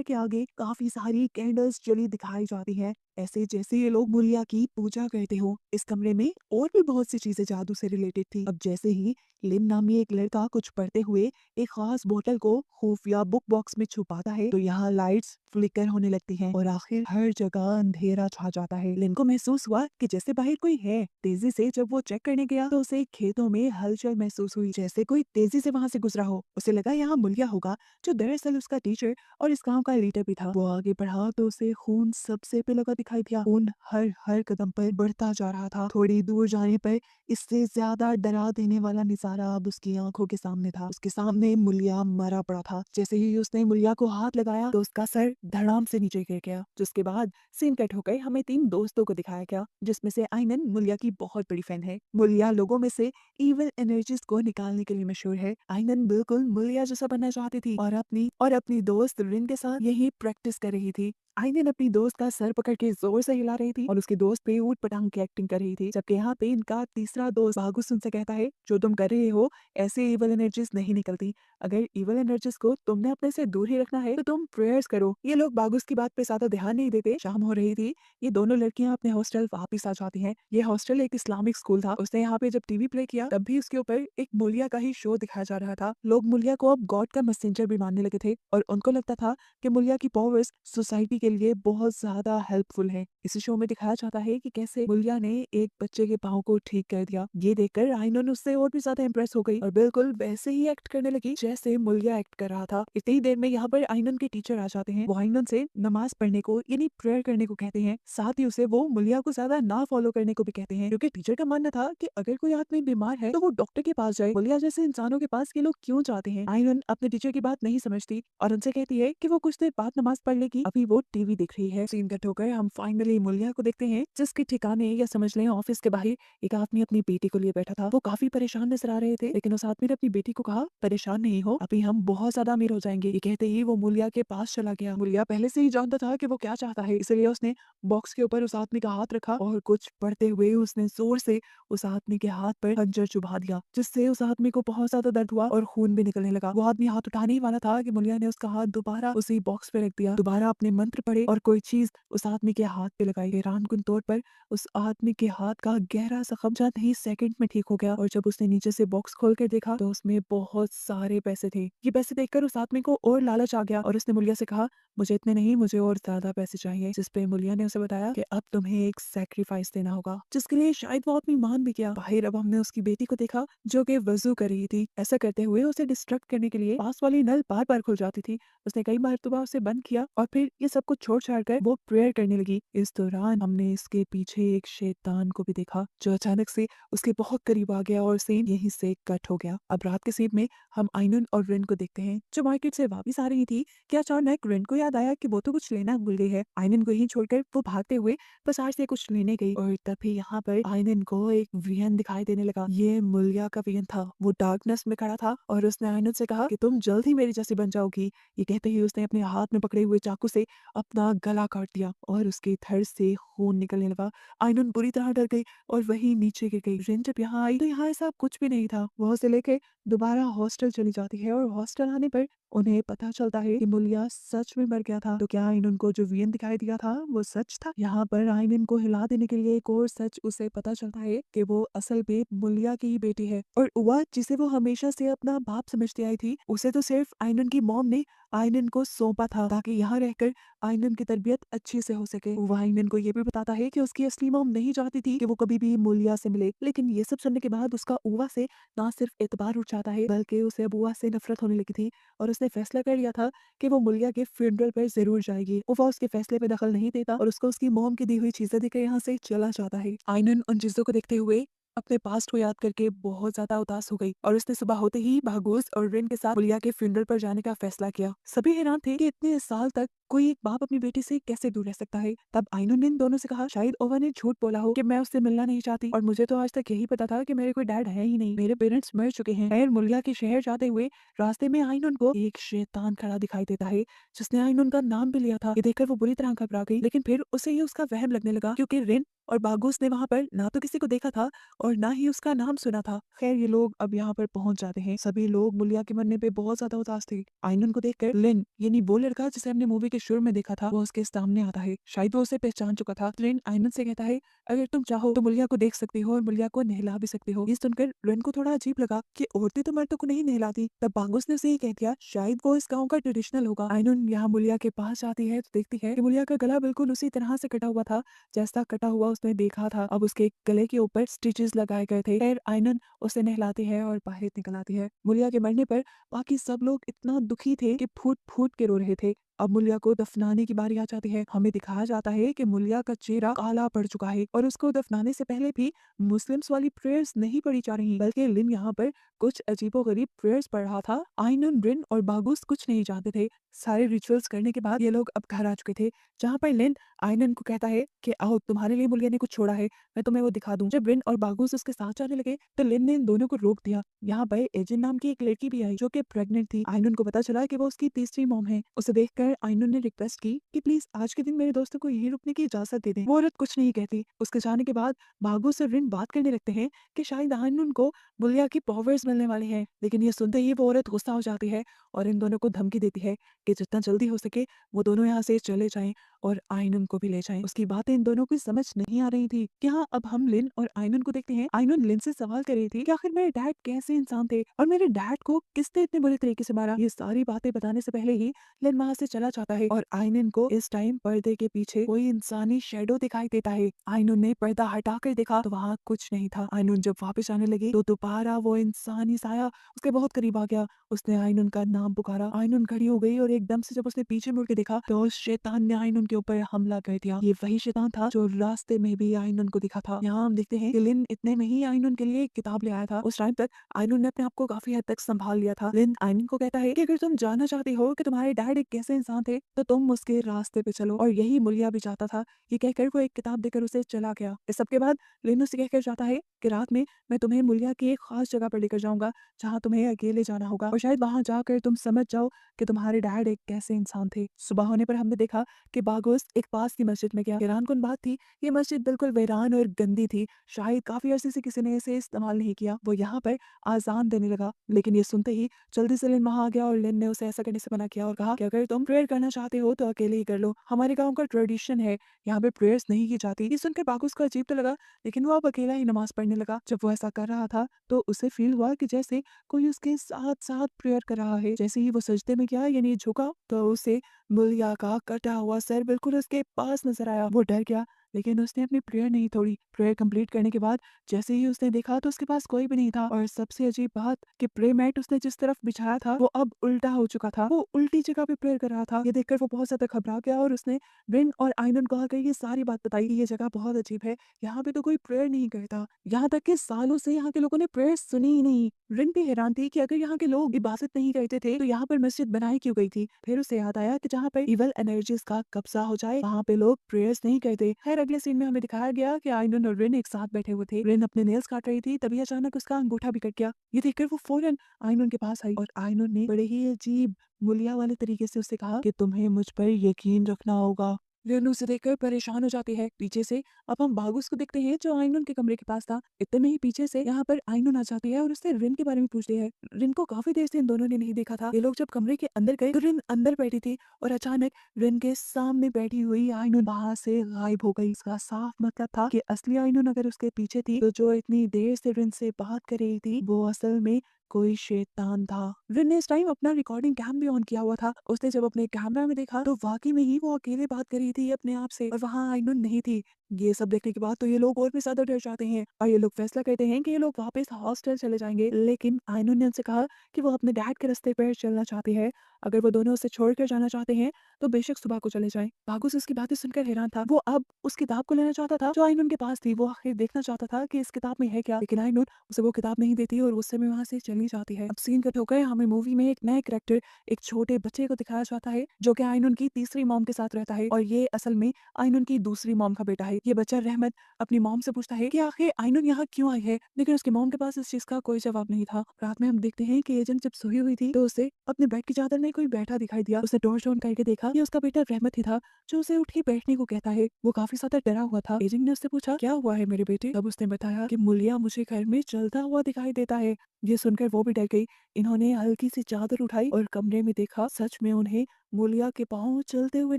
दरवाजे के आगे काफी सारी कैंडल्स जली दिखाई जाती हैं, ऐसे जैसे ये लोग मुलिया की पूजा करते हो। इस कमरे में और भी बहुत सी चीजें जादू से रिलेटेड थी। अब जैसे ही लिम नामी एक लड़का कुछ पढ़ते हुए एक खास बोतल को खुफिया बुक बॉक्स में छुपाता है, तो यहाँ लाइट्स फ्लिकर होने लगती हैं और आखिर हर जगह अंधेरा छा जाता है। लिन को महसूस हुआ कि जैसे बाहर कोई है। तेजी से जब वो चेक करने गया तो उसे खेतों में हलचल महसूस हुई, जैसे कोई तेजी से वहां से गुजरा हो। उसे लगा यहाँ मुलिया होगा, जो दरअसल उसका टीचर और इस गांव का लीडर भी था। वो आगे बढ़ा तो उसे खून सबसे पे लगा दिखाई दिया। खून हर हर कदम पर बढ़ता जा रहा था। थोड़ी दूर जाने पर इससे ज्यादा डरा देने वाला नजारा अब उसकी आंखों के सामने था। उसके सामने मुलिया मरा पड़ा था। जैसे ही उसने मुलिया को हाथ लगाया तो उसका सर धड़ाम से नीचे गिर गया। जिसके बाद सीन कट होकर हमें 3 दोस्तों को दिखाया गया, जिसमें से आइनन मुलिया की बहुत बड़ी फैन है। मुलिया लोगों में से इविल एनर्जीज को निकालने के लिए मशहूर है। आइनन बिल्कुल मुलिया जैसा बनना चाहती थी और अपनी दोस्त रिन के साथ यही प्रैक्टिस कर रही थी। आइनन अपनी दोस्त का सर पकड़ के जोर से हिला रही थी और उसकी दोस्त पे ऊट पटांग की एक्टिंग कर रही थी। जबकि यहाँ पे इनका तीसरा दोस्त बागुस उनसे कहता है, जो तुम कर रहे हो ऐसे इविल एनर्जीज नहीं निकलती। अगर इविल एनर्जीज को तुमने अपने से दूर ही रखना है तो तुम प्रेयर्स करो। ये लोग बागुस की बात पे ज्यादा ध्यान नहीं देते। शाम हो रही थी, ये दोनों लड़कियां अपने हॉस्टल वापस आ जाती हैं। ये हॉस्टल एक इस्लामिक स्कूल था। उसने यहाँ पे जब टीवी प्ले किया तब भी उसके ऊपर एक मुलिया का ही शो दिखाया जा रहा था। लोग मुलिया को अब गॉड का मैसेंजर भी मानने लगे थे और उनको लगता था कि मुलिया की पावर्स सोसाइटी के लिए बहुत ज्यादा हेल्पफुल है। इस शो में दिखाया जाता है कि कैसे मुलिया ने एक बच्चे के पाँव को ठीक कर दिया। ये देखकर आइनन उससे और भी ज्यादा इम्प्रेस हो गई और बिल्कुल वैसे ही एक्ट करने लगी जैसे मुलिया एक्ट कर रहा था। इतनी ही देर में यहाँ पर आइनन के टीचर आ जाते हैं। वो आइनन से नमाज पढ़ने को यानी प्रेयर करने को कहते हैं। साथ ही उसे वो मुलिया को ज्यादा ना फॉलो करने को भी कहते हैं, क्योंकि टीचर का मानना था कि अगर कोई आदमी बीमार है तो वो डॉक्टर के पास जाए। मुलिया जैसे इंसानों के पास ये लोग क्यों जाते हैं? आइनन अपने टीचर की बात नहीं समझती और उनसे कहती है कि वो कुछ देर बाद नमाज पढ़ लेगी, अभी वो टीवी देख रही है। सीन कट होकर हम फाइनली मुलिया को देखते हैं, जिसके ठिकाने या समझ लें ऑफिस के बाहर एक आदमी अपनी बेटी को लिए बैठा था। वो काफी परेशान नजर आ रहे थे, लेकिन उस आदमी ने अपनी बेटी को कहा, परेशान नहीं हो, अभी हम बहुत ज्यादा अमीर हो जाएंगे। ये कहते ही वो मुलिया के पास चला गया। मुलिया पहले से ही जानता था कि वो क्या चाहता है, इसलिए उसने बॉक्स के ऊपर उस आदमी का हाथ रखा और कुछ पढ़ते हुए उसने जोर से उस आदमी के हाथ पर खंजर चुभा दिया, जिससे उस आदमी को बहुत ज्यादा दर्द हुआ और खून भी निकलने लगा। वो आदमी हाथ उठाने ही वाला था कि मुलिया ने उसका हाथ दोबारा उसी बॉक्स पे रख दिया, दोबारा अपने मंत्र पढ़े और कोई चीज उस आदमी के हाथ पे लगाई। हैरानकुन तौर पर उस आदमी के हाथ का गहरा जख्म चंद ही सेकंड में ठीक हो गया और जब उसने नीचे से बॉक्स खोल कर देखा तो उसमें बहुत सारे पैसे थे। ये पैसे देखकर उस आदमी को और लालच आ गया और उसने मुलिया से कहा, मुझे इतने नहीं, मुझे और ज्यादा पैसे चाहिए। जिस पे मुलिया ने उसे बताया कि अब तुम्हें एक सैक्रिफाइस देना होगा, जिसके लिए शायद वो आदमी मान भी गया। बाहर अब हमने उसकी बेटी को देखा जो कि वजू कर रही थी। ऐसा करते हुए उसे डिस्ट्रैक्ट करने के लिए पास वाली नल बार बार खुल जाती थी। उसने कई मरतबा उसे बंद किया और फिर ये सब कुछ छोड़ छाड़ कर वो प्रेयर करने लगी। इस दौरान हमने इसके पीछे एक शैतान को भी देखा, जो अचानक से उसके बहुत करीब आ गया और सीन यहीं से कट हो गया। अब रात के सीन में हम आइनन और रिन को देखते हैं, जो मार्केट से वापस आ रही थी कि अचानक रिन को याद आया कि वो तो कुछ लेना भूल गई है। आइनन को यहीं छोड़कर वो भागते हुए बाजार से कुछ लेने गई और तभी यहाँ पर आइनन को एक वियन दिखाई देने लगा। ये मुलिया का वियन था। वो डार्कनेस में खड़ा था और उसने आइनन से कहा कि तुम जल्द ही मेरी जैसी बन जाओगी। ये कहते ही उसने अपने हाथ में पकड़े हुए चाकू से अपना गला काट दिया और उसके धड़ से खून निकलने लगा। आइनन बुरी तरह डर गई और वही नीचे गिर गई। रिन जब यहाँ आई तो यहाँ ऐसा कुछ भी नहीं था। वो उसे लेके दोबारा हॉस्टल चली जाती है और हॉस्टल आने पर उन्हें पता चलता है कि मुलिया सच में मर गया था। तो क्या आइनन को जो वियन दिखाई दिया था वो सच था? यहाँ पर आइनन को हिला देने के लिए एक और सच उसे पता चलता है कि वो असल में मुलिया की ही बेटी है और उवा, जिसे वो हमेशा से अपना बाप समझती आई थी, उसे तो सिर्फ आइनन की मॉम ने आइनन को सौंपा था ताकि यहाँ रहकर आइनन की तरबियत अच्छी से हो सके। वो आइनन को ये भी बताता है कि उसकी असली मॉम नहीं चाहती थी कि वो कभी भी मुलिया से मिले, लेकिन ये सब सुनने के बाद उसका उवा से ना सिर्फ एतबार उठ जाता है बल्कि उसे अब उवा से नफरत होने लगी थी और उसने फैसला कर लिया था कि वो मुलिया के फ्यूनरल पर जरूर जाएगी। उवा उसके फैसले पे दखल नहीं देता और उसको उसकी मॉम की दी हुई चीजें देकर यहाँ से चला जाता है। आइनन उन चीजों को देखते हुए अपने पास्ट को याद करके बहुत ज्यादा उदास हो गई और उसने सुबह होते ही भागोस और रिन के साथ मुलिया के फ्यूनरल पर जाने का फैसला किया। सभी हैरान थे कि इतने साल तक कोई एक बाप अपनी बेटी से कैसे दूर रह सकता है। तब आइनुन ने इन दोनों से कहा, शायद ओवा ने झूठ बोला हो कि मैं उससे मिलना नहीं चाहती, और मुझे तो आज तक यही पता था कि मेरे कोई डैड है ही नहीं, मेरे पेरेंट्स मर चुके हैं। खैर, मुल्ला के शहर जाते हुए रास्ते में आइनुन को एक शैतान खड़ा दिखाई देता है, जिसने आइनुन का नाम भी लिया था। ये देखकर वो बुरी तरह घबरा गई, लेकिन फिर उसे ये उसका वहम लगने लगा, क्योंकि रिन और बागुस ने वहां पर ना तो किसी को देखा था और ना ही उसका नाम सुना था। खैर, ये लोग अब यहाँ पर पहुंच जाते हैं। सभी लोग मुलिया के मरने पे बहुत ज्यादा उदास थे। आइनुन को देखकर लिन, यानी वो लड़का जिसे हमने मूवी के शुरू में देखा था, वो उसके सामने आता है। शायद वो उसे पहचान चुका था। लिन आइनुन से कहता है, अगर तुम चाहो तो मुलिया को देख सकती हो और मुलिया को नहला भी सकती हो। ये सुनकर लिन को थोड़ा अजीब लगा कि औरतें तो मर्दों को नहीं नहलाती। तब बागुस ने उसे ये कह दिया, शायद वो इस गाँव का ट्रेडिशनल होगा। आइनुन यहाँ मुलिया के पास जाती है तो देखती है कि मुलिया का गला बिल्कुल उसी तरह से कटा हुआ था जैसा कटा हुआ उसने देखा था। अब उसके गले के ऊपर स्टिचेस लगाए गए थे। खैर, आइनन उसे नहलाती है और बाहर निकल आती है। मुलिया के मरने पर बाकी सब लोग इतना दुखी थे कि फूट फूट के रो रहे थे। अब मुलिया को दफनाने की बारी आ जाती है। हमें दिखाया जाता है कि मुलिया का चेहरा काला पड़ चुका है और उसको दफनाने से पहले भी मुस्लिम्स वाली प्रेयर्स नहीं पढ़ी जा रही, बल्कि लिन यहाँ पर कुछ अजीबोगरीब प्रेयर्स पढ़ रहा था। आइनन, रिन और बागुस कुछ नहीं जानते थे। सारे रिचुअल्स करने के बाद ये लोग अब घर आ चुके थे, जहाँ पर लिन आइनन को कहता है कि आओ, तुम्हारे लिए मुलिया ने कुछ छोड़ा है, मैं तुम्हें वो दिखा दूं। जब रिन और बागुस उसके साथ जाने लगे तो लिन ने इन दोनों को रोक दिया। यहाँ पर एजिन नाम की एक लड़की भी आई जो कि प्रेग्नेंट थी। आइनन को पता चला कि वो उसकी तीसरी मॉम है। उसे देखकर आइनन ने रिक्वेस्ट की कि प्लीज आज के दिन मेरे दोस्तों को यहीं रुकने की इजाजत दे दें। वो औरत कुछ नहीं कहती। उसके जाने के बाद बागुस और रिन बात करने लगते हैं कि शायद आइनन को मुलिया की पावर्स मिलने वाली हैं, लेकिन ये सुनते ही वो औरत गुस्सा हो जाती है और इन दोनों को धमकी देती है कि जितना जल्दी हो सके वो दोनों यहाँ से चले जाएं और आइनन को भी ले जाएं। उसकी बातें इन दोनों को समझ नहीं आ रही थी कि हाँ, अब हम लिन और आइनन को देखते हैं। आइनन लिन से सवाल कर रही थी कि आखिर मेरे डैड कैसे इंसान थे और मेरे डैड को किसने इतने बुरे तरीके से मारा। ये सारी बातें बताने से पहले ही लिन वहां से चला जाता है और आइनन को इस टाइम पर्दे के पीछे कोई इंसानी शेडो दिखाई देता है। आइनन ने पर्दा हटाकर देखा तो वहाँ कुछ नहीं था। आइनन जब वापस आने लगी तो दोबारा वो इंसानी साया उसके बहुत करीब आ गया। उसने आइनन का नाम पुकारा। आइनन खड़ी हो गई और एकदम से जब उसने पीछे मुड़ के देखा तो उस शैतान ने आइनन के ऊपर हमला कर दिया। ये वही शैतान था जो रास्ते में भी आइनन को दिखा था। यहाँ हम देखते हैं कि लिन इतने में ही आइनन के लिए एक किताब ले आया था। उस टाइम तक आइनन ने अपने आप को काफी हद तक संभाल लिया था। लिन आइनन को कहता है कि अगर तुम जानना चाहती हो कि तुम्हारे डैड एक कैसे इंसान थे तो तुम उसके रास्ते पे चलो, और यही मुलिया भी चाहता था। ये कहकर वो एक किताब देकर उसे चला गया। इस सब के बाद लिन उसे कहकर जाता है कि रात में मैं तुम्हें मुलिया की एक खास जगह पर लेकर जाऊंगा जहाँ तुम्हें अकेले जाना होगा, और शायद वहां जाकर तुम समझ जाओ कि तुम्हारे डैड एक कैसे इंसान थे। सुबह होने पर हमने देखा कि बागोस एक पास की मस्जिद में गया। हैरान कुन बात थी, ये मस्जिद बिल्कुल वीरान और गंदी थी। शायद काफी अरसे से किसी ने इसे इस्तेमाल नहीं किया। वो यहाँ पर आजान देने लगा, लेकिन ये सुनते ही जल्दी से लिन वहां आ गया और लिन ने उसे ऐसा करने से मना किया और कहा कि अगर तुम प्रेयर करना चाहते हो तो अकेले ही कर लो, हमारे गाँव का ट्रेडिशन है, यहाँ पे प्रेयर्स नहीं की जाती। ये सुनकर बागोस को अजीब तो लगा, लेकिन वो अब अकेला ही नमाज पढ़ने लगा। जब वो ऐसा कर रहा था तो उसे फील हुआ कि जैसे कोई उसके साथ साथ प्रेयर कर रहा है। जैसे ही वो सजदे में गया यानी झुका तो उसे मुलिया का कटा हुआ सर बिल्कुल उसके पास नजर आया। वो डर गया, लेकिन उसने अपनी प्रेयर नहीं तोड़ी। प्रेयर कंप्लीट करने के बाद जैसे ही उसने देखा तो उसके पास कोई भी नहीं था, और सबसे अजीब बात कि प्रे मैट उसने जिस तरफ बिछाया था वो अब उल्टा हो चुका था। वो उल्टी जगह पे प्रेयर कर रहा था। ये देखकर वो बहुत ज्यादा घबरा गया और उसने रिन और आइनन को आकर ये सारी बात बताई कि ये जगह बहुत अजीब है, यहाँ पे तो कोई प्रेयर नहीं करता। यहाँ तक कि सालों से यहाँ के लोगों ने प्रेयर सुनी ही नहीं। रिन भी हैरान थी कि अगर यहाँ के लोग इबादत नहीं करते थे तो यहाँ पर मस्जिद बनाई क्यों गई थी। फिर उसे याद आया कि जहाँ पर इवल एनर्जीज का कब्जा हो जाए वहाँ पे लोग प्रेयर्स नहीं करते। खैर, अगले सीन में हमें दिखाया गया कि आइनन और रिन एक साथ बैठे हुए थे। रिन अपने नेल्स काट रही थी, तभी अचानक उसका अंगूठा भी कट गया। ये देखकर वो फौरन आइनन के पास आई और आइनन ने बड़े ही अजीब मुलिया वाले तरीके से उससे कहा कि तुम्हें मुझ पर यकीन रखना होगा। रिन उसे देखकर परेशान हो जाती है। पीछे से अब हम बागुस को देखते हैं जो आइनन के कमरे के पास था। इतने में ही पीछे से यहाँ पर आइनन आ जाती है और उससे रिन के बारे में पूछती है। रिन को काफी देर से इन दोनों ने नहीं देखा था। ये लोग जब कमरे के अंदर गए तो रिन अंदर बैठी थी और अचानक रिन के सामने बैठी हुई आइनन वहां से गायब हो गई। इसका साफ मतलब था कि असली आइनन अगर उसके पीछे थी तो जो इतनी देर से रिन से बात कर रही थी वो असल में कोई शैतान था। रिन ने इस टाइम अपना रिकॉर्डिंग कैम भी ऑन किया हुआ था। उसने जब अपने कैमरा में देखा तो वाकई में ही वो अकेले बात कर रही थी अपने आप से और वहाँ आइनन नहीं थी। ये सब देखने के बाद तो ये लोग और भी ज्यादा डर जाते हैं और ये लोग फैसला करते हैं कि ये लोग वापस हॉस्टल चले जाएंगे। लेकिन आइनन ने उनसे कहा कि वो अपने डैड के रास्ते पर चलना चाहती है। अगर वो दोनों उसे छोड़कर जाना चाहते हैं तो बेशक सुबह को चले जाएं। बागुस उसकी बातें सुनकर हैरान था। वो अब उस किताब को लेना चाहता था जो आइनन के पास थी। वो आखिर देखना चाहता था कि इस किताब में है क्या, लेकिन आइनन उसे वो किताब नहीं देती और गुस्से में वहां से चली चली जाती है। अब सीन कट होकर हमें मूवी में एक नए कैरेक्टर, एक छोटे बच्चे को दिखाया जाता है जो कि आइनुन की तीसरी मॉम के साथ रहता है और ये असल में आइनुन की दूसरी मॉम का बेटा है। ये बच्चा रहमत अपनी मॉम से पूछता है कि आखिर आइनुन यहाँ क्यों आई है, लेकिन उसकी मॉम के पास इस चीज का कोई जवाब नहीं था। रात में हम देखते हैं कि एजेंट जब सोई हुई थी तो उसे अपने बेड की चादर में कोई बैठा दिखाई दिया। उसने टॉर्च ऑन करके देखा कि उसका बेटा रहमत ही था जो उसे उठ के बैठने को कहता है। वो काफी ज्यादा डरा हुआ था। एजेंट ने उससे पूछा क्या हुआ है मेरे बेटे। तब उसने बताया कि मुलिया मुझे घर में चलता हुआ दिखाई देता है। ये सुनकर वो भी डर गई। इन्होंने हल्की सी चादर उठाई और कमरे में देखा, सच में उन्हें मुलिया के पांव चलते हुए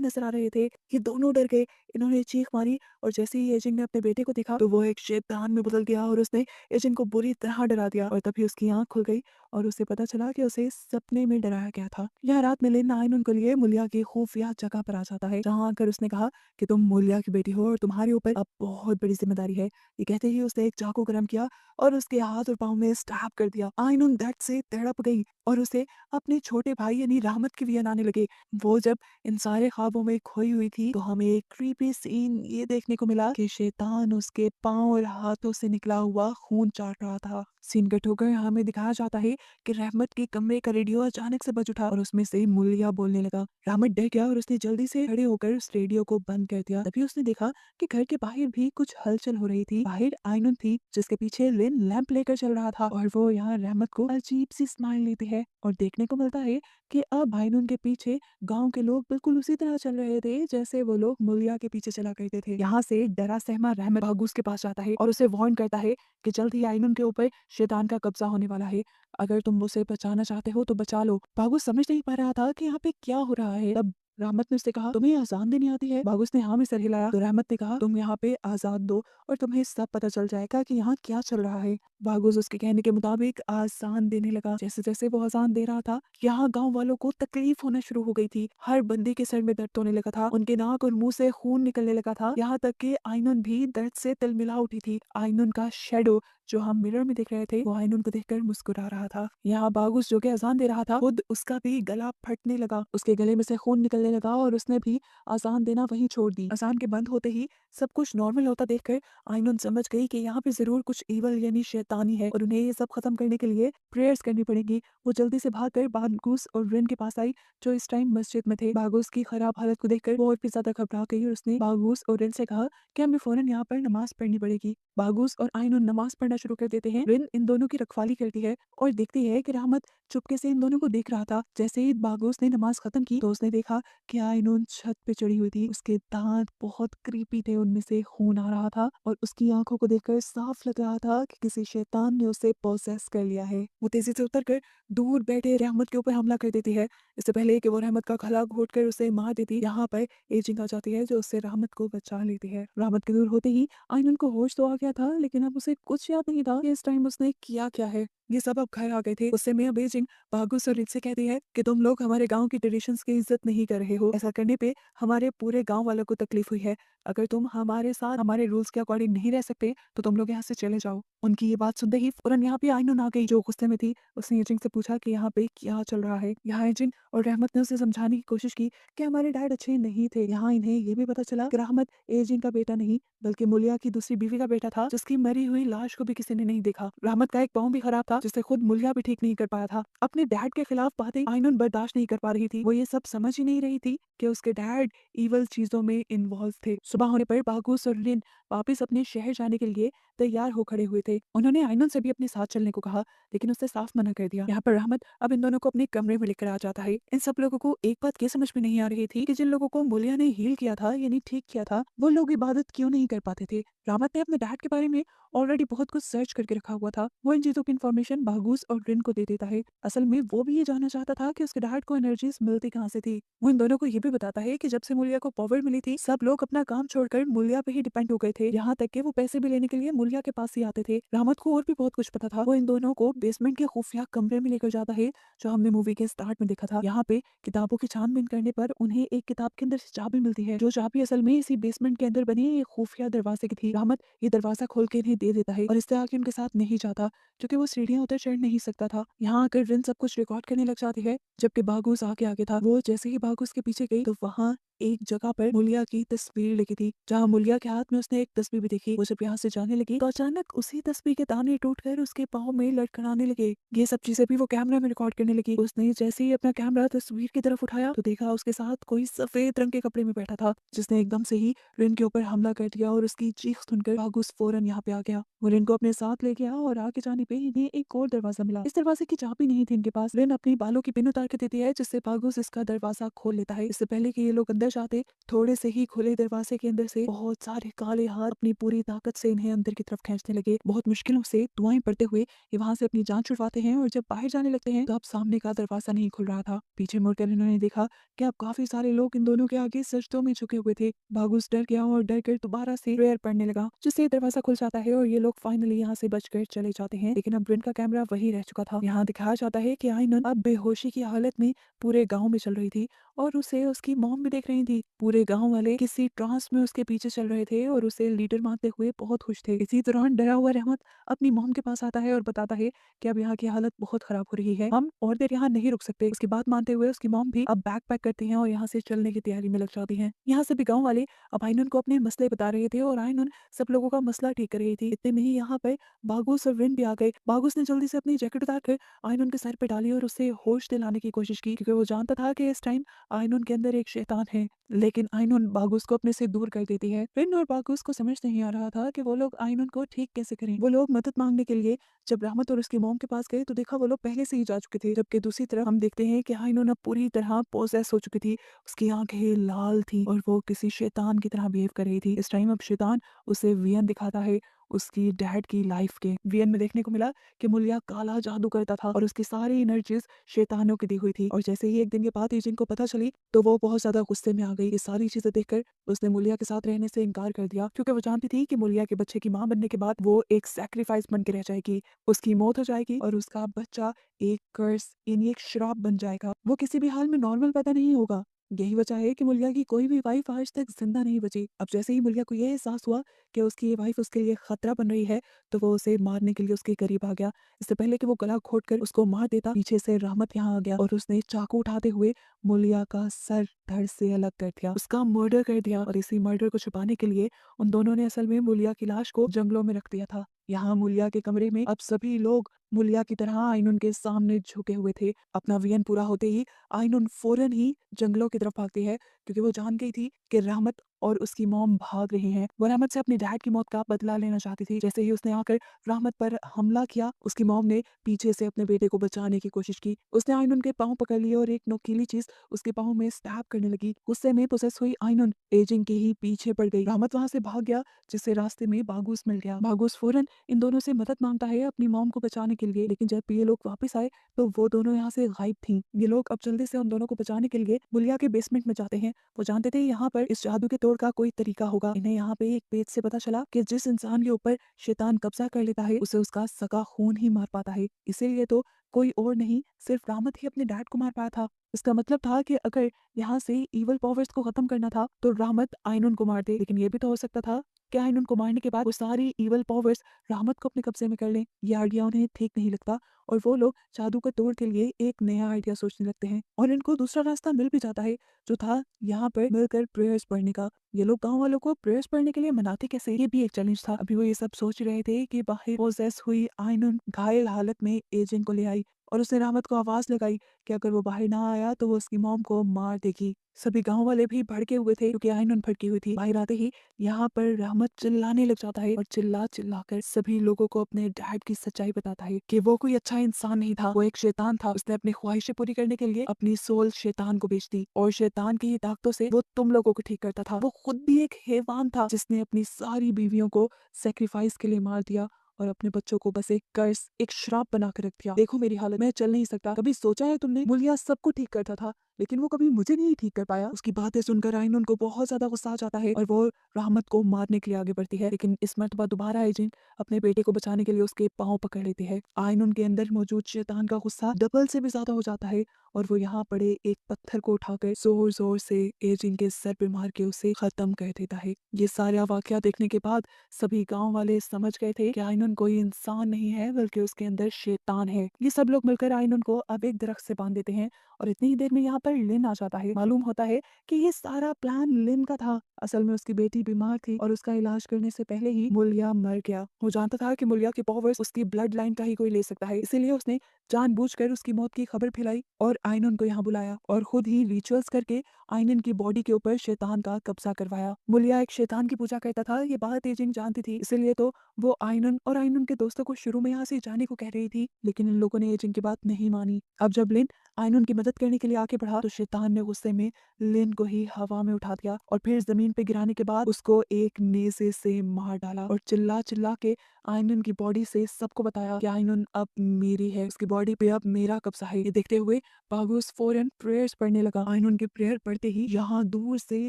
नजर आ रहे थे। ये दोनों डर गए। इन्होंने चीख मारी और जैसे ही एजेंट ने अपने बेटे को देखा तो वो एक शैतान में बदल गया और उसने एजेंट को बुरी तरह डरा दिया। और तभी उसकी आंख खुल गई और उसे पता चला कि उसे सपने में डराया गया था। यह रात में लिन आइनुन के लिए मुलिया की खुफिया जगह पर आ जाता है, जहाँ आकर उसने कहा कि तुम मुलिया की बेटी हो और तुम्हारे ऊपर अब बहुत बड़ी जिम्मेदारी है। ये कहते ही उसने एक चाकू गरम किया और उसके हाथ और पाँव में स्टैब कर दिया। आइनुन दर्द से तड़प गई और उसे अपने छोटे भाई यानी रहमत की वियन आने लगे। वो जब इन सारे ख्वाबों में खोई हुई थी तो हमें एक क्रीपी सीन ये देखने को मिला कि शैतान उसके पांव और हाथों से निकला हुआ खून चाट रहा था। सीन कट होकर हमें दिखाया जाता है कि रहमत के कमरे का रेडियो अचानक से बज उठा और उसमें से मुलिया बोलने लगा। रहमत डर गया और उसने जल्दी से खड़े होकर उस रेडियो को बंद कर दिया। तभी उसने देखा कि घर के बाहर भी कुछ हलचल हो रही थी। बाहर आइनुन थी जिसके पीछे लिन लैंप लेकर चल रहा था और वो यहाँ रहमत को अजीब सी स्माइल देती है और देखने को मिलता है कि अब आइनुन के पीछे गांव के लोग बिल्कुल उसी तरह चल रहे थे जैसे वो लोग मुलिया के पीछे चला करते थे। यहाँ से डरा सहमा रहमत बागूस के पास जाता है और उसे वार्न करता है कि जल्द ही आइनुन के ऊपर शैतान का कब्जा होने वाला है। अगर तुम उसे बचाना चाहते हो तो बचा लो। बागूस समझ नहीं पा रहा था कि यहाँ पे क्या हो रहा है। तब रहमत ने उससे कहा तुम्हें आजान देनी आती है। बागूस ने हाँ में सर हिलाया तो रहमत ने कहा तुम यहाँ पे आजाद दो और तुम्हें सब पता चल जाएगा कि यहाँ क्या चल रहा है। बागूस उसके कहने के मुताबिक आजान देने लगा। जैसे जैसे वो आजान दे रहा था यहाँ गांव वालों को तकलीफ होना शुरू हो गई थी। हर बंदे के सर में दर्द होने लगा था, उनके नाक और मुंह से खून निकलने लगा था, यहाँ तक कि आइनुन भी दर्द से तिलमिला उठी थी। आइनुन का शेडो जो हम मिरर में देख रहे थे वो आइनुन को देखकर मुस्कुरा रहा था। यहाँ बागुस जो कि अजान दे रहा था खुद उसका भी गला फटने लगा, उसके गले में से खून निकलने लगा और उसने भी अजान देना वहीं छोड़ दी। अजान के बंद होते ही सब कुछ नॉर्मल होता देखकर आइनुन समझ गई कि यहाँ पे जरूर कुछ इवल यानी शैतानी है और उन्हें ये सब खत्म करने के लिए प्रेयर्स करनी पड़ेगी। वो जल्दी से भागकर बागुस और रिन के पास आई जो इस टाइम मस्जिद में थे। बागुस की खराब हालत को देखकर वो और भी ज्यादा घबरा गई और उसने बागुस और रिन से कहा कि हमें फौरन यहाँ पर नमाज पढ़नी पड़ेगी। बागुस और आइनुन नमाज पढ़ना शुरू कर देते हैं। रिन इन दोनों की रखवाली करती है और देखती है कि रहमत चुपके से इन दोनों को देख रहा था। जैसे ही बागुस ने नमाज खत्म की तो उसने देखा कि आइनुन छत पे चढ़ी हुई थी। उसके दांत बहुत क्रीपी थे, उनमें से खून आ रहा था और उसकी आंखों को देखकर साफ लग रहा था कि किसी शैतान ने उसे पोसेस कर लिया है। वो तेजी से उतरकर दूर बैठे रहमत के ऊपर हमला कर देती है। इससे पहले कि वो रहमत का गला घोट कर उसे मार देती, यहाँ पर एजिंग आ जाती है जो उससे रहमत को बचा लेती है। रहमत के दूर होते ही आइनुन को होश तो आ गया था लेकिन अब उसे कुछ याद नहीं था कि इस टाइम उसने किया क्या है। ये सब अब घर आ गए थे। उससे मैं अब एजिंग बागुस और रित से कहती है कि तुम लोग हमारे गांव की ट्रेडिशंस की इज्जत नहीं कर रहे हो। ऐसा करने पे हमारे पूरे गांव वालों को तकलीफ हुई है। अगर तुम हमारे साथ हमारे रूल्स के अकॉर्डिंग नहीं रह सकते तो तुम लोग यहाँ से चले जाओ। उनकी ये बात सुनते ही फौरन यहाँ पे आइनुन आ गई जो गुस्से में थी। उसने एजिंग से पूछा कि यहाँ पे क्या चल रहा है। यहाँ एजिंग और रहमत ने उसे समझाने की कोशिश की कि हमारे डैड अच्छे नहीं थे। यहाँ इन्हें ये भी पता चला कि रहमत एजिंग का बेटा नहीं बल्कि मुलिया की दूसरी बीवी का बेटा था जिसकी मरी हुई लाश को भी किसी ने नहीं देखा। रहमत का एक पाँव भी खराब था जिसे खुद मुलिया भी ठीक नहीं कर पाया था। अपने डैड के खिलाफ बातें आइनुन बर्दाश्त नहीं कर पा रही थी। वो ये सब समझ ही नहीं रही थी कि उसके डैड इवल चीजों में इन्वॉल्व थे। सुबह होने पर बागुस और रिन वापस अपने शहर जाने के लिए तैयार हो खड़े हुए थे। उन्होंने आइनुन से भी अपने साथ चलने को कहा लेकिन उससे साफ मना कर दिया। यहाँ पर रहमत अब इन दोनों को अपने कमरे में लेकर आ जाता है। इन सब लोगों को एक बात ये समझ में नहीं आ रही थी कि जिन लोगों को मुलिया ने हील किया था यानी ठीक किया था वो लोग इबादत क्यों नहीं कर पाते थे। रहमत ने अपने डैड के बारे में ऑलरेडी बहुत कुछ सर्च करके रखा हुआ था। वो इन चीजों की इन्फॉर्मेशन बागुस और रिन को दे देता है। असल में वो भी ये जानना चाहता था कि उसके डैड को एनर्जीज मिलती कहाँ से थी। वो इन दोनों को ये भी बताता है कि जब से मुलिया को पावर मिली थी सब लोग अपना काम छोड़कर मुलिया पे ही डिपेंड हो गए थे, यहाँ तक कि वो पैसे भी लेने के लिए मुलिया के पास ही आते थे। रहमत को और भी बहुत कुछ पता था। वो इन दोनों को बेसमेंट के खुफिया कमरे में लेकर जाता है जो हमने मूवी के स्टार्ट में देखा था। यहाँ पे किताबों की छानबीन करने पर उन्हें एक किताब के अंदर से चाबी मिलती है जो चाबी असल में इसी बेसमेंट के अंदर बनी एक खुफिया दरवाजे की थी। रहमत ये दरवाजा खोल के इन्हें दे देता है और इससे आगे उनके साथ नहीं जाता क्योंकि वो सीढ़ियां उतर चढ़ नहीं सकता था। यहाँ आकर रिन सब कुछ रिकॉर्ड करने लग जाती है जबकि बागुस आगे आगे था। वो जैसे ही बागुस के पीछे गई तो वहाँ एक जगह पर मुलिया की तस्वीर लगी थी, जहाँ मुलिया के हाथ में उसने एक तस्वीर भी देखी। वो जब यहाँ से जाने लगी तो अचानक उसी तस्वीर के दाने टूटकर उसके पाँव में लटखड़ाने लगे। ये सब चीजें भी वो कैमरा में रिकॉर्ड करने लगी। उसने जैसे ही अपना कैमरा तस्वीर की तरफ उठाया तो देखा उसके साथ कोई सफेद रंग के कपड़े में बैठा था, जिसने एकदम से ही रिन के ऊपर हमला कर दिया और उसकी चीख सुनकर बागुस फौरन यहाँ पे आ गया। वो रिन को अपने साथ ले गया और आगे जाने पे इन्हें एक और दरवाजा मिला। इस दरवाजे की चाबी नहीं थी इनके पास। रिन अपनी बालों की पिन उतार के देती है, जिससे बागुस इसका दरवाजा खोल लेता है। इससे पहले कि ये लोग अंदर जाते, थोड़े से ही खुले दरवाजे के अंदर से बहुत सारे काले हाथ अपनी पूरी ताकत से इन्हें अंदर की तरफ खींचने लगे। बहुत मुश्किलों से दुआएं पड़ते हुए ये वहां से अपनी जान छुड़वाते हैं और जब बाहर जाने लगते हैं तो अब सामने का दरवाजा नहीं खुल रहा था। पीछे मुड़कर इन्होंने देखा कि अब काफी सारे लोग इन दोनों के आगे सजदों में झुके हुए थे। बागुस डर गया और डर कर दोबारा से प्रेयर पढ़ने लगा, जिससे दरवाजा खुल जाता है और ये लोग फाइनली यहाँ से बचकर चले जाते हैं। लेकिन अब रिन का कैमरा वही रह चुका था। यहाँ दिखाया जाता है कि आइनन अब बेहोशी की हालत में पूरे गांव में चल रही थी और उसे उसकी मॉम भी देख रही थी। पूरे गांव वाले किसी ट्रांस में उसके पीछे चल रहे थे और उसे लीडर मानते हुए बहुत खुश थे। इसी दौरान डरा हुआ रहमत अपनी मॉम के पास आता है और बताता है कि अब यहाँ की हालत बहुत खराब हो रही है, हम और देर यहाँ नहीं रुक सकते। उसकी बात मानते हुए उसकी मॉम भी अब बैग पैक करती हैं और यहाँ से चलने की तैयारी में लग जाती हैं। यहाँ से भी गाँव वाले अब आइनन को अपने मसले बता रहे थे और आइनन सब लोगों का मसला ठीक कर रही थी। इतने में ही यहाँ पर बागुस और विन भी आ गए। बागुस ने जल्दी से अपनी जैकेट उतार कर आइनन के सर पे डाली और उसे होश दिलाने की कोशिश की, क्योंकि वो जानता था कि इस टाइम आइनन के अंदर एक शैतान है। लेकिन आइनन बागुस को अपने से दूर कर देती है। विन और बागुस को समझ नहीं आ रहा था कि वो लोग आइनन को ठीक कैसे करें। वो लोग मदद मांगने के लिए जब रहमत और उसकी मॉम के पास गए तो देखा वो लोग पहले से ही जा चुके थे, जबकि दूसरी तरफ हम देखते हैं कि आइनन अब पूरी तरह पोसेस हो चुकी थी। उसकी आंखें लाल थी और वो किसी शैतान की तरह बिहेव कर रही थी। इस टाइम अब शैतान उसे वियन दिखाता है उसकी डैड की लाइफ के। वियन में देखने को मिला कि मुलिया काला जादू करता था और उसकी सारी एनर्जीज शैतानों की दी हुई थी। और जैसे ही एक दिन के बाद एजेंट को पता चली तो वो बहुत ज्यादा गुस्से में आ गई। ये सारी चीजें देखकर उसने मुलिया के साथ रहने से इनकार कर दिया, क्योंकि वो जानती थी कि मुलिया के बच्चे की मां बनने के बाद वो एक सैक्रिफाइस बन के रह जाएगी, उसकी मौत हो जाएगी और उसका बच्चा एक कर्स यानी एक श्राप बन जाएगा। वो किसी भी हाल में नॉर्मल पैदा नहीं होगा। यही वजह है कि मुलिया की कोई भी वाइफ आज तक जिंदा नहीं बची। अब जैसे ही मुलिया को यह एहसास हुआ कि उसकी ये वाइफ उसके लिए खतरा बन रही है तो वो उसे मारने के लिए उसके करीब आ गया। इससे पहले कि वो गला घोट कर उसको मार देता, पीछे से रहमत यहाँ आ गया और उसने चाकू उठाते हुए मुलिया का सर धड़ से अलग कर दिया, उसका मर्डर कर दिया। और इसी मर्डर को छुपाने के लिए उन दोनों ने असल में मुलिया की लाश को जंगलों में रख दिया था। यहाँ मुलिया के कमरे में अब सभी लोग मुलिया की तरह आइनुन के सामने झुके हुए थे। अपना वियन पूरा होते ही आइनुन फौरन ही जंगलों की तरफ भागती है, क्योंकि वो जान गई थी कि रहमत और उसकी मॉम भाग रही हैं। वो रहमत से अपने डैड की मौत का बदला लेना चाहती थी। जैसे ही उसने आकर रहमत पर हमला किया, उसकी मॉम ने पीछे से अपने बेटे को बचाने की कोशिश की। उसने आइनुन के पाँव पकड़ लिए और एक नोकीली चीज उसके पाँव में स्टैब करने लगी। गुस्से में पोसेस हुई आइनुन एजिंग के ही पीछे पड़ गई। रहमत वहां से भाग गया, जिससे रास्ते में बागुस मिल गया। बागुस फौरन इन दोनों से मदद मांगता है अपनी मॉम को बचाने के लिए, लेकिन जब ये लोग वापस आए तो वो दोनों यहाँ से गायब थी। ये लोग अब जल्दी से उन दोनों को बचाने के लिए मुलिया के बेसमेंट में जाते हैं। वो जानते थे यहाँ पर इस जादू के तोड़ का कोई तरीका होगा। इन्हें यहाँ पे एक पेज से पता चला कि जिस इंसान के ऊपर शैतान कब्जा कर लेता है उसे उसका सगा खून ही मार पाता है। इसीलिए तो कोई और नहीं, सिर्फ रामत ही अपने डैड को मार पाया था। इसका मतलब था कि अगर यहाँ से इवल पावर्स को खत्म करना था तो रामत आइनुन को मार दे, लेकिन ये भी तो हो सकता था कि आइनुन को मारने के बाद वो सारी इवल पावर्स रामत को अपने कब्जे में कर लें। ये आइडिया उन्हें ठीक नहीं लगता और वो लोग जादू का तोड़ के लिए एक नया आइडिया सोचने लगते हैं और इनको दूसरा रास्ता मिल भी जाता है, जो था यहाँ पर मिलकर प्रेयर्स पढ़ने का। ये लोग गांव वालों को प्रेयर्स पढ़ने के लिए मनाते कैसे, ये भी एक चैलेंज था। अभी वो ये सब सोच रहे थे कि बाहर पोजेस हुई आइनुन घायल हालत में एजेंट को ले आई और उसने रहमत को आवाज लगाई कि अगर वो बाहर ना आया तो वो उसकी मॉम को मार देगी। सभी गांव वाले भी भड़के हुए थे क्योंकि आइनुन भड़की हुई थी। बाहर आते ही यहाँ पर रहमत चिल्लाने लग जाता है और चिल्ला चिल्ला कर सभी लोगों को अपने डैड की सच्चाई बताता है कि वो कोई अच्छा इंसान नहीं था, वो एक शैतान था। उसने अपनी ख्वाहिशें पूरी करने के लिए अपनी सोल शैतान को बेच दी और शैतान की ही ताकतों से वो तुम लोगों को ठीक करता था। वो खुद भी एक हैवान था जिसने अपनी सारी बीवियों को सेक्रीफाइस के लिए मार दिया और अपने बच्चों को बस एक कर्स, एक श्राप बना कर रख दिया। देखो मेरी हालत, मैं चल नहीं सकता। कभी सोचा है तुमने, मुलिया सबको ठीक करता था लेकिन वो कभी मुझे नहीं ठीक कर पाया। उसकी बातें सुनकर आइनुन को बहुत ज्यादा गुस्सा आ जाता है और वो रहमत को मारने के लिए आगे बढ़ती है, लेकिन इस मर्तबा दोबारा एजेंट अपने बेटे को बचाने के लिए उसके पाँव पकड़ लेते हैं। आइनुन के अंदर मौजूद शैतान का गुस्सा डबल से भी ज्यादा हो जाता है और वो यहाँ पड़े एक पत्थर को उठाकर जोर जोर से एजिन के सर पे मार के उसे खत्म कर देता है। ये सारा वाकया देखने के बाद सभी गांव वाले समझ गए थे कि आइनन कोई इंसान नहीं है बल्कि उसके अंदर शैतान है। ये सब लोग मिलकर आइनन को अब एक दरख्त से बांध देते हैं और इतनी ही देर में यहाँ पर लिन आ जाता है। मालूम होता है कि ये सारा प्लान लिन का था। असल में उसकी बेटी बीमार थी और उसका इलाज करने से पहले ही मुलिया मर गया। वो जानता था कि मुलिया के पावर्स उसकी ब्लड लाइन का ही कोई ले सकता है, इसीलिए उसने जानबूझकर उसकी मौत की खबर फैलाई और आइनन को यहाँ बुलाया और खुद ही रिचुअल्स करके आइनन की बॉडी के ऊपर शैतान का कब्जा करवाया। मुलिया एक शैतान की पूजा करता था, ये बात एजिंग जानती थी, इसीलिए तो वो आइनन और आइनन के दोस्तों को शुरू में यहाँ से जाने को कह रही थी, लेकिन इन लोगों ने एजिंग की बात नहीं मानी। अब जब लिन आइनन की मदद करने के लिए आगे बढ़ा तो शैतान ने गुस्से में लिन को ही हवा में उठा दिया और फिर जमीन पे गिराने के बाद उसको एक नेज़े से मार डाला और चिल्ला चिल्ला के आइनन की बॉडी से सबको बताया कि आइनन अब मेरी है, उसकी बॉडी पे अब मेरा कब्जा है। ये देखते हुए बागुस फौरन प्रेयर्स पढ़ने लगा। आइनन के प्रेयर पढ़ते ही यहाँ दूर से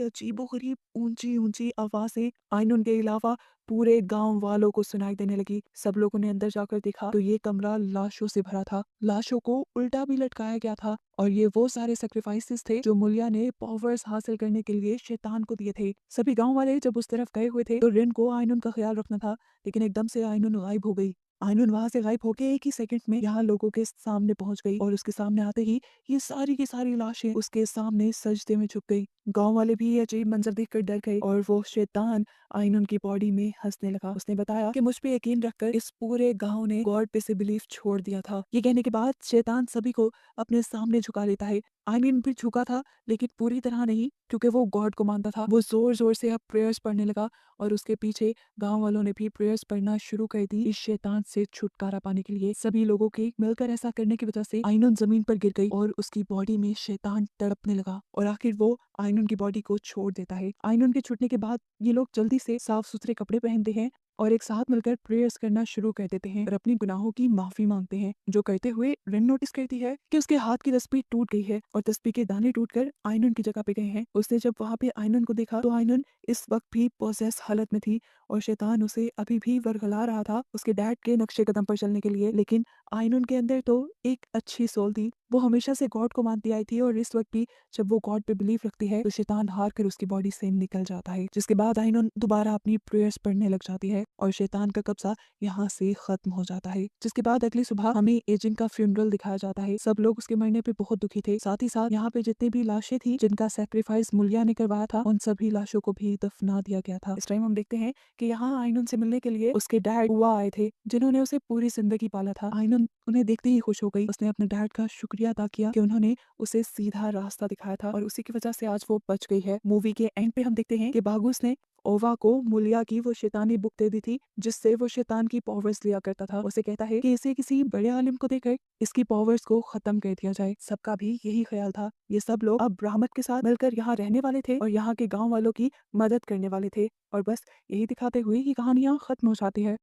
अजीबोगरीब ऊंची ऊंची आवाजें आइनन के अलावा पूरे गांव वालों को सुनाई देने लगी। सब लोगों ने अंदर जाकर देखा तो ये कमरा लाशों से भरा था। लाशों को उल्टा भी लटकाया गया था और ये वो सारे सेक्रीफाइसेस थे जो मुलिया ने पावर्स हासिल करने के लिए शैतान को दिए थे। सभी गांव वाले जब उस तरफ गए हुए थे तो रिन को आइनन का ख्याल रखना था, लेकिन एकदम से आइनन गायब हो गई। आइनन वहां से गायब होके एक ही सेकंड में यहाँ लोगों के सामने पहुंच गई और उसके सामने आते ही ये सारी की सारी लाशें उसके सामने सजदे में झुक गई। गांव वाले भी ये अजीब मंजर देखकर डर गए और वो शैतान आइनन की बॉडी में हंसने लगा। उसने बताया कि मुझ पे यकीन रखकर इस पूरे गांव ने गॉड पे से बिलीफ छोड़ दिया था। ये कहने के बाद शैतान सभी को अपने सामने झुका लेता है। आइनन भी झुका था, लेकिन पूरी तरह नहीं, क्योंकि वो गॉड को मानता था। वो जोर जोर से अब प्रेयर्स पढ़ने लगा और उसके पीछे गांव वालों ने भी प्रेयर्स पढ़ना शुरू कर दी इस शैतान से छुटकारा पाने के लिए। सभी लोगों के मिलकर ऐसा करने की वजह से आइनन जमीन पर गिर गई और उसकी बॉडी में शैतान तड़पने लगा और आखिर वो आइनन की बॉडी को छोड़ देता है। आइनन के छूटने के बाद ये लोग जल्दी से साफ सुथरे कपड़े पहनते हैं और एक साथ मिलकर प्रेयर्स करना शुरू कर देते हैं और अपनी गुनाहों की माफी मांगते हैं। जो करते हुए रिन नोटिस करती है कि उसके हाथ की तस्बीह टूट गई है और तस्बीह के दाने टूटकर आइनन की जगह पे गए हैं। उसने जब वहां पे आइनन को देखा तो आइनन इस वक्त भी पोसेस हालत में थी और शैतान उसे अभी भी वरगला रहा था उसके डैड के नक्शे कदम पर चलने के लिए। लेकिन आइनन के अंदर तो एक अच्छी सोल थी, वो हमेशा से गॉड को मानती आई थी और इस वक्त भी जब वो गॉड पे बिलीव रखती है तो शैतान हार कर उसकी बॉडी से निकल जाता है, जिसके बाद आइनन दोबारा अपनी प्रेयर्स पढ़ने लग जाती है और शैतान का कब्जा यहाँ से खत्म हो जाता है। जिसके बाद अगली सुबह हमें एजेंट का फ्यूनरल दिखाया जाता है। सब लोग उसके मरने पे बहुत दुखी थे। साथ ही साथ यहाँ पे जितनी भी लाशें थी जिनका सेक्रीफाइस मुलिया ने करवाया था उन सभी लाशों को भी दफना दिया गया था। इस टाइम हम देखते हैं कि यहाँ आइनन से मिलने के लिए उसके डैड हुआ आए थे जिन्होंने उसे पूरी जिंदगी पाला था। आइनन उन्हें देखते ही खुश हो गई। उसने अपने डैड का शुक्रिया अदा किया कि उन्होंने उसे सीधा रास्ता दिखाया था और उसी की वजह से आज वो बच गई है। मूवी के एंड पे हम देखते हैं कि बागुस ने ओवा को मुलिया की वो शैतानी बुक दे दी थी जिससे वो शैतान की पावर्स लिया करता था। उसे कहता है कि इसे किसी बड़े आलिम को देकर इसकी पावर्स को खत्म कर दिया जाए। सबका भी यही ख्याल था। ये सब लोग अब ब्राह्मण के साथ मिलकर यहाँ रहने वाले थे और यहाँ के गांव वालों की मदद करने वाले थे और बस यही दिखाते हुए ये कहानियां खत्म हो जाती है।